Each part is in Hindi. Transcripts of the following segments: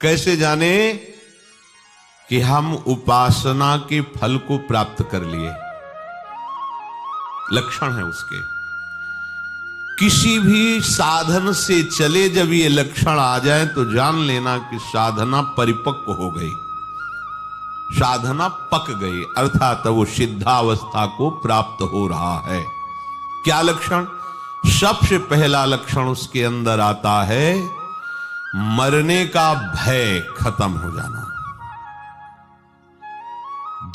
कैसे जाने कि हम उपासना के फल को प्राप्त कर लिए? लक्षण है उसके। किसी भी साधन से चले जब ये लक्षण आ जाए तो जान लेना कि साधना परिपक्व हो गई, साधना पक गई, अर्थात वो सिद्धावस्था को प्राप्त हो रहा है। क्या लक्षण? सबसे पहला लक्षण उसके अंदर आता है मरने का भय खत्म हो जाना,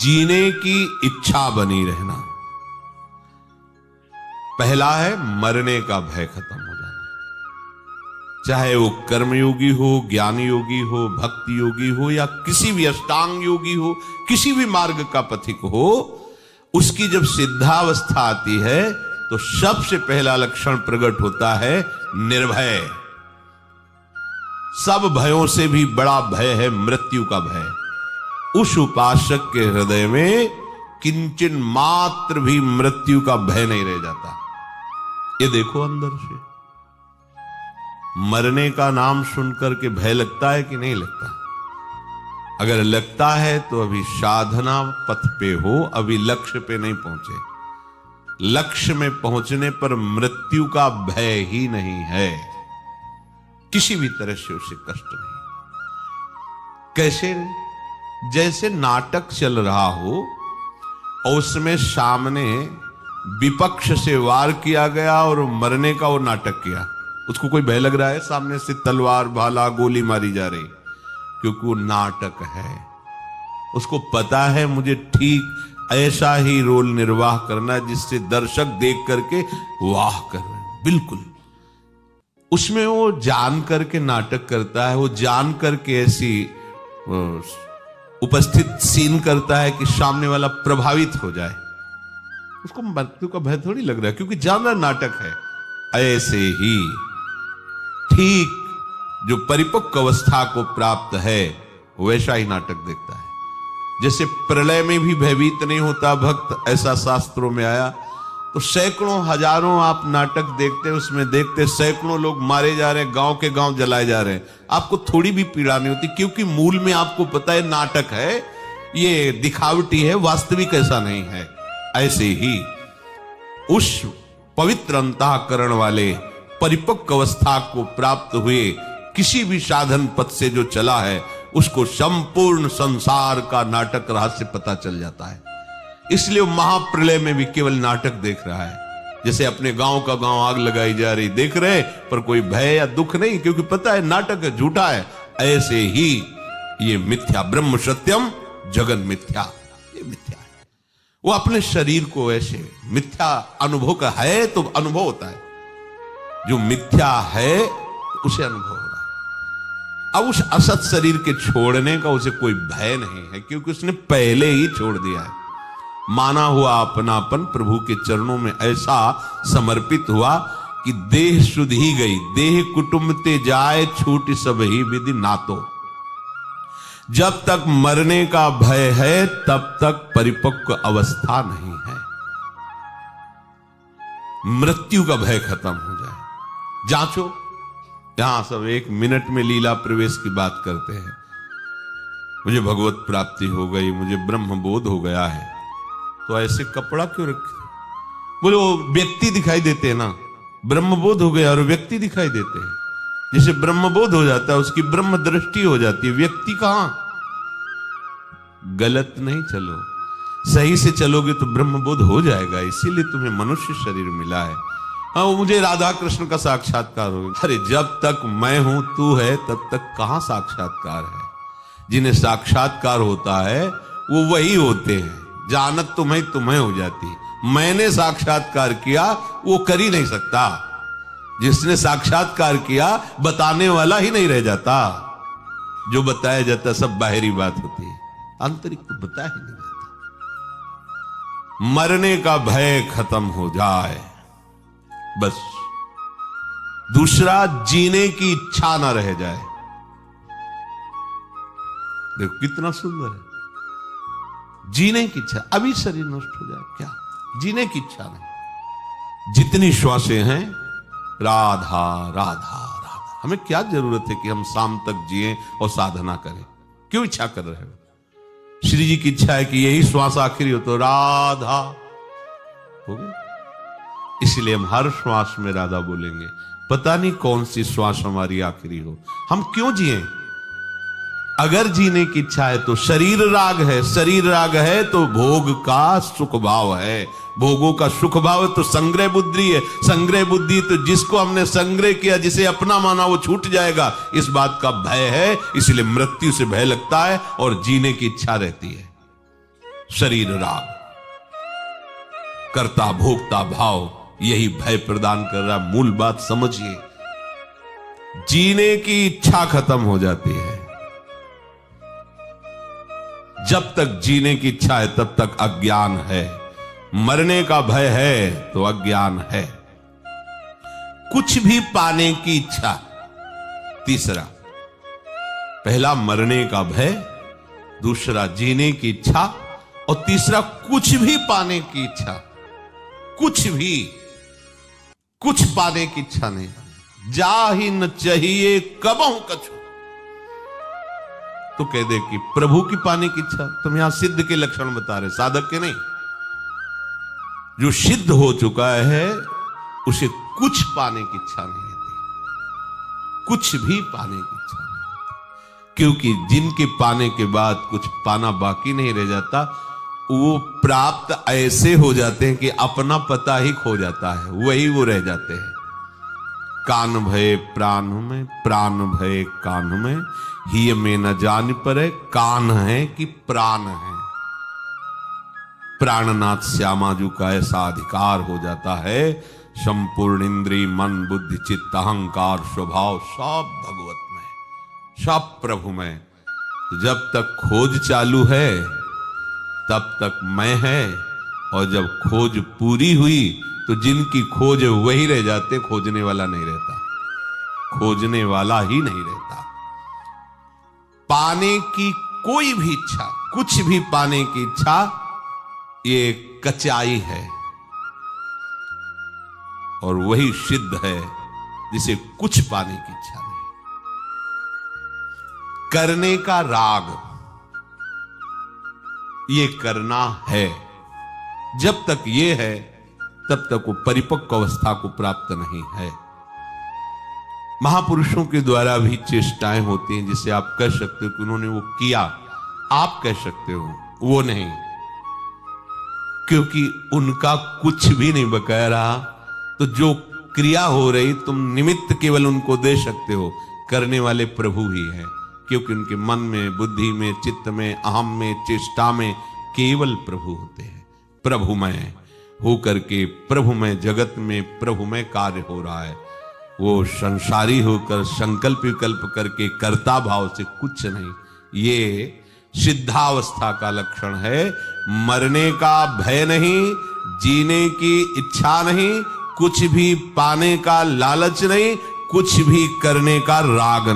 जीने की इच्छा बनी रहना। पहला है मरने का भय खत्म हो जाना, चाहे वो कर्मयोगी हो, ज्ञान योगी हो, भक्ति योगी हो, या किसी भी अष्टांग योगी हो, किसी भी मार्ग का पथिक हो, उसकी जब सिद्धावस्था आती है तो सबसे पहला लक्षण प्रकट होता है निर्भय। सब भयों से भी बड़ा भय है मृत्यु का भय। उस उपासक के हृदय में किंचन मात्र भी मृत्यु का भय नहीं रह जाता। ये देखो अंदर से मरने का नाम सुनकर के भय लगता है कि नहीं लगता? अगर लगता है तो अभी साधना पथ पे हो, अभी लक्ष्य पे नहीं पहुंचे। लक्ष्य में पहुंचने पर मृत्यु का भय ही नहीं है, किसी भी तरह से उसे कष्ट नहीं। कैसे? जैसे नाटक चल रहा हो और उसमें सामने विपक्ष से वार किया गया और मरने का वो नाटक किया, उसको कोई भय लग रहा है? सामने से तलवार भाला गोली मारी जा रही, क्योंकि वो नाटक है। उसको पता है मुझे ठीक ऐसा ही रोल निर्वाह करना जिससे दर्शक देख करके वाह कर रहे हैं। बिल्कुल उसमें वो जान करके नाटक करता है, वो जान करके ऐसी उपस्थित सीन करता है कि सामने वाला प्रभावित हो जाए। उसको मृत्यु का भय थोड़ी लग रहा है, क्योंकि जान रहा नाटक है। ऐसे ही ठीक जो परिपक्व अवस्था को प्राप्त है वैसा ही नाटक देखता है। जैसे प्रलय में भी भयभीत नहीं होता भक्त, ऐसा शास्त्रों में आया। तो सैकड़ों हजारों आप नाटक देखते, उसमें देखते सैकड़ों लोग मारे जा रहे हैं, गांव के गांव जलाए जा रहे हैं, आपको थोड़ी भी पीड़ा नहीं होती, क्योंकि मूल में आपको पता है नाटक है, ये दिखावटी है, वास्तविक ऐसा नहीं है। ऐसे ही उस पवित्र अंतःकरण वाले परिपक्व अवस्था को प्राप्त हुए किसी भी साधन पथ से जो चला है, उसको संपूर्ण संसार का नाटक रहस्य पता चल जाता है। इसलिए महाप्रलय में भी केवल नाटक देख रहा है। जैसे अपने गांव का गांव आग लगाई जा रही देख रहे, पर कोई भय या दुख नहीं, क्योंकि पता है नाटक है, झूठा है। ऐसे ही ये मिथ्या, ब्रह्म सत्यम जगन मिथ्या, ये मिथ्या है। वो अपने शरीर को ऐसे मिथ्या अनुभव का है तो अनुभव होता है, जो मिथ्या है उसे अनुभव हो रहा है। अब उस असत शरीर के छोड़ने का उसे कोई भय नहीं है, क्योंकि उसने पहले ही छोड़ दिया है। माना हुआ अपनापन प्रभु के चरणों में ऐसा समर्पित हुआ कि देह शुद्ध ही गई, देह कुटुंब ते जाए छूट सब ही विधि नातो। जब तक मरने का भय है तब तक परिपक्व अवस्था नहीं है। मृत्यु का भय खत्म हो जाए। जांचो, यहां सब एक मिनट में लीला प्रवेश की बात करते हैं। मुझे भगवत प्राप्ति हो गई, मुझे ब्रह्म बोध हो गया है, तो ऐसे कपड़ा क्यों रखे? बोले वो व्यक्ति दिखाई देते हैं ना, ब्रह्मबोध हो गया और व्यक्ति दिखाई देते हैं। जिसे ब्रह्मबोध हो जाता है उसकी ब्रह्म दृष्टि हो जाती है, व्यक्ति कहां? गलत नहीं चलो, सही से चलोगे तो ब्रह्मबोध हो जाएगा। इसीलिए तुम्हें मनुष्य शरीर मिला है। हाँ, वो मुझे राधा कृष्ण का साक्षात्कार हो। अरे जब तक मैं हूं तू है तब तक कहां साक्षात्कार है? जिन्हें साक्षात्कार होता है वो वही होते हैं। जानत तुम्हें तुम्हें हो जाती। मैंने साक्षात्कार किया वो कर ही नहीं सकता। जिसने साक्षात्कार किया बताने वाला ही नहीं रह जाता। जो बताया जाता सब बाहरी बात होती है, आंतरिक तो बताया ही नहीं जाता। मरने का भय खत्म हो जाए बस। दूसरा, जीने की इच्छा ना रह जाए। देखो कितना सुंदर है, जीने की इच्छा। अभी शरीर नष्ट हो जाए क्या, जीने की इच्छा नहीं। जितनी श्वासें हैं राधा राधा राधा, हमें क्या जरूरत है कि हम शाम तक जिए और साधना करें? क्यों इच्छा कर रहे हो? श्री जी की इच्छा है कि यही श्वास आखिरी हो तो राधा हो गई। इसलिए हम हर श्वास में राधा बोलेंगे। पता नहीं कौन सी श्वास हमारी आखिरी हो, हम क्यों जिए? अगर जीने की इच्छा है तो शरीर राग है, शरीर राग है तो भोग का सुख भाव है, भोगों का सुख भाव है तो संग्रह बुद्धि है, संग्रह बुद्धि तो जिसको हमने संग्रह किया, जिसे अपना माना वो छूट जाएगा, इस बात का भय है। इसलिए मृत्यु से भय लगता है और जीने की इच्छा रहती है। शरीर राग, कर्ता भोक्ता भाव, यही भय प्रदान कर रहा। मूल बात समझिए, जीने की इच्छा खत्म हो जाती है। जब तक जीने की इच्छा है तब तक अज्ञान है, मरने का भय है तो अज्ञान है। कुछ भी पाने की इच्छा, तीसरा, पहला मरने का भय, दूसरा जीने की इच्छा और तीसरा कुछ भी पाने की इच्छा। कुछ पाने की इच्छा नहीं, जा ही न चाहिए कबहू कछु। तो कह दे कि प्रभु की पाने की इच्छा। तुम यहां सिद्ध के लक्षण बता रहे, साधक के नहीं। जो सिद्ध हो चुका है उसे कुछ पाने की इच्छा नहीं होती, कुछ भी पाने की इच्छा नहीं होती। क्योंकि जिनके पाने के बाद कुछ पाना बाकी नहीं रह जाता, वो प्राप्त ऐसे हो जाते हैं कि अपना पता ही खो जाता है, वही वो रह जाते हैं। कान भय प्राण में, प्राण भय कान में, ही में न जान पर कान है कि प्राण है। प्राणनाथ श्यामाजू का ऐसा अधिकार हो जाता है, संपूर्ण इंद्रिय मन बुद्धि चित्त अहंकार स्वभाव सब भगवत में, सब प्रभु में। तो जब तक खोज चालू है तब तक मैं है, और जब खोज पूरी हुई तो जिनकी खोज है वही रह जाते, खोजने वाला नहीं रहता, खोजने वाला ही नहीं रहता। पाने की कोई भी इच्छा, कुछ भी पाने की इच्छा, ये कचाई है, और वही सिद्ध है जिसे कुछ पाने की इच्छा नहीं। करने का राग, ये करना है, जब तक ये है तब तक वो परिपक्व अवस्था को प्राप्त नहीं है। महापुरुषों के द्वारा भी चेष्टाएं होती हैं जिसे आप कह सकते हो कि उन्होंने वो किया, आप कह सकते हो वो नहीं, क्योंकि उनका कुछ भी नहीं बकाया रहा। तो जो क्रिया हो रही, तुम निमित्त केवल उनको दे सकते हो, करने वाले प्रभु ही हैं, क्योंकि उनके मन में बुद्धि में चित्त में अहम में चेष्टा में केवल प्रभु होते हैं। प्रभुमय होकर के प्रभुमय जगत में प्रभुमय कार्य हो रहा है। वो संसारी होकर संकल्प विकल्प करके कर्ता भाव से कुछ नहीं, ये सिद्धावस्था का लक्षण है। मरने का भय नहीं, जीने की इच्छा नहीं, कुछ भी पाने का लालच नहीं, कुछ भी करने का राग नहीं।